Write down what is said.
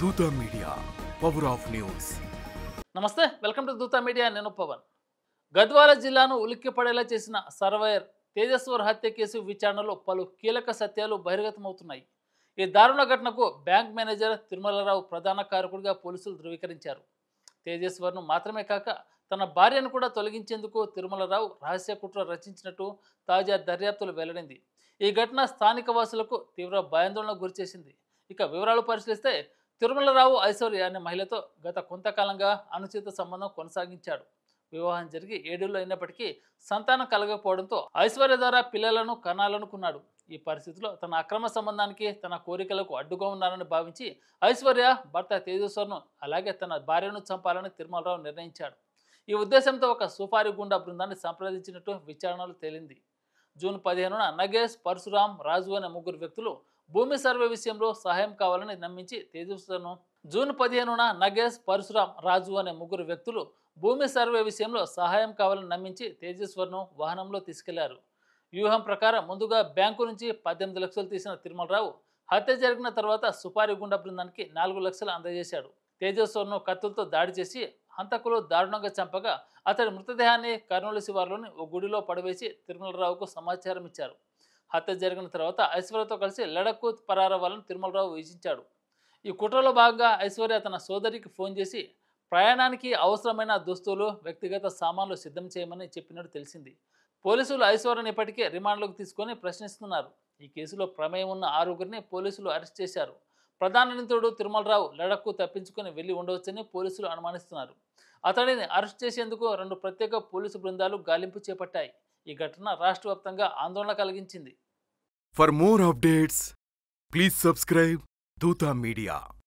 దూత media power of news. నమస్తే, welcome to దూత మీడియా. నేను పవన్. గద్వాల జిల్లాను ఉలిక్కిపడేలా చేసిన సర్వేయర్ తేజస్వర్ హత్య కేసు విచారణలో పలు కీలక సత్యాలు బహిర్గతమవుతున్నాయి. ఈ దారుణ ఘటనకు బ్యాంక్ మేనేజర్ తిరుమలరావు ప్రధాన కారకుడిగా పోలీసులు ధృవీకరించారు. తేజస్వర్ను మాత్రమే కాక తన భార్యను కూడా తొలగించేందుకు తిరుమలరావు రహస్య కుట్ర రచించినట్టు తాజా దర్యాప్తులు వెల్లడింది. ఈ ఘటన స్థానిక వాసులకు తీవ్ర భయాందోళనకు గురిచేసింది. ఇక వివరాలు పరిశీలిస్తే, తిరుమలరావు ఐశ్వర్య అనే మహిళతో గత కొంతకాలంగా అనుచిత సంబంధం కొనసాగించాడు. వివాహం జరిగి 7 ఏళ్లు అయినప్పటికీ సంతానం కలగకపోవడంతో ఐశ్వర్య ద్వారా పిల్లలను కనాలనుకున్నాడు. ఈ పరిస్థితిలో తన అక్రమ సంబంధానికి, తన కోరికలకు అడ్డుగా ఉన్నారని భావించి ఐశ్వర్య భర్త తేజస్వర్ను అలాగే తన భార్యను చంపాలని తిరుమలరావు నిర్ణయించాడు. ఈ ఉద్దేశంతో ఒక సుపారి గుండా బృందాన్ని సంప్రదించినట్టు విచారణలో తేలింది. జూన్ 15న నగేష్, పరశురాం, రాజు అనే ముగ్గురు వ్యక్తులు భూమి సర్వే విషయంలో సహాయం కావాలని నమ్మించి తేజస్వర్ను జూన్ 15న నగేష్, పరశురాం, రాజు అనే ముగ్గురు వ్యక్తులు భూమి సర్వే విషయంలో సహాయం కావాలని నమ్మించి తేజస్వర్ను వాహనంలో తీసుకెళ్లారు. వ్యూహం ప్రకారం ముందుగా బ్యాంకు నుంచి 18 లక్షలు తీసిన తిరుమలరావు హత్య జరిగిన తర్వాత సుపారి గుండా బృందానికి 4 లక్షలు అందజేశాడు. తేజస్వర్ను కత్తులతో దాడి చేసి హంతకులు దారుణంగా చంపగా అతడి మృతదేహాన్ని కర్నూలు శివారులోని ఓ గుడిలో పడవేసి తిరుమలరావుకు సమాచారం ఇచ్చారు. హత్య జరిగిన తర్వాత ఐశ్వర్యతో కలిసి లడఖ్కు పరారవ్వాలని తిరుమలరావు యోచించాడు. ఈ కుట్రలో భాగంగా ఐశ్వర్య తన సోదరికి ఫోన్ చేసి ప్రయాణానికి అవసరమైన దుస్తులు, వ్యక్తిగత సామాన్లు సిద్ధం చేయమని చెప్పినట్టు తెలిసింది. పోలీసులు ఐశ్వర్యను ఇప్పటికే రిమాండ్లోకి తీసుకొని ప్రశ్నిస్తున్నారు. ఈ కేసులో ప్రమేయం ఉన్న 6గురిని పోలీసులు అరెస్ట్ చేశారు. ప్రధాన నిందితుడు తిరుమలరావు లడఖ్కు తప్పించుకొని వెళ్లి ఉండవచ్చని పోలీసులు అనుమానిస్తున్నారు. అతడిని అరెస్ట్ చేసేందుకు 2 ప్రత్యేక పోలీసు బృందాలు గాలింపు చేపట్టాయి. ఈ ఘటన రాష్ట్ర వ్యాప్తంగా ఆందోళన కలిగించింది. For more updates please subscribe దూత మీడియా.